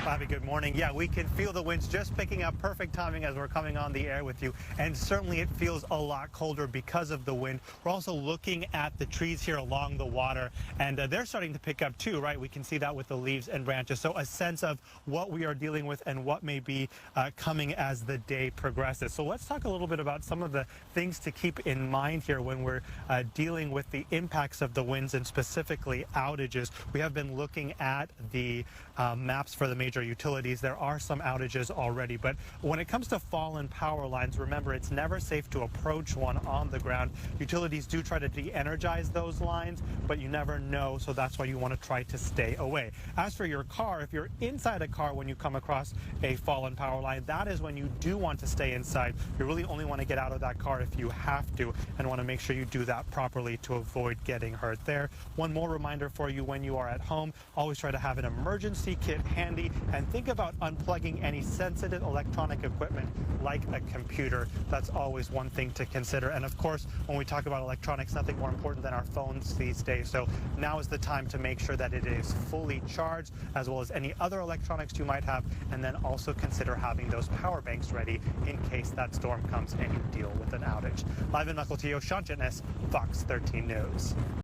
Bobby, good morning. Yeah, we can feel the winds just picking up. Perfect timing as we're coming on the air with you. And certainly it feels a lot colder because of the wind. We're also looking at the trees here along the water, and they're starting to pick up too, right? We can see that with the leaves and branches. So a sense of what we are dealing with and what may be coming as the day progresses. So let's talk a little bit about some of the things to keep in mind here when we're dealing with the impacts of the winds and specifically outages. We have been looking at the maps for the major utilities. There are some outages already, but when it comes to fallen power lines, remember, it's never safe to approach one on the ground. Utilities do try to de-energize those lines, but you never know, so that's why you want to try to stay away. As for your car, if you're inside a car when you come across a fallen power line, that is when you do want to stay inside. You really only want to get out of that car if you have to, and want to make sure you do that properly to avoid getting hurt there. One more reminder for you: when you are at home, always try to have an emergency kit handy, and think about unplugging any sensitive electronic equipment like a computer. That's always one thing to consider. And of course, when we talk about electronics, nothing more important than our phones these days. So now is the time to make sure that it is fully charged, as well as any other electronics you might have, and then also consider having those power banks ready in case that storm comes and you deal with an outage. Live in Mukilteo, Shawn Chitnis, Fox 13 News.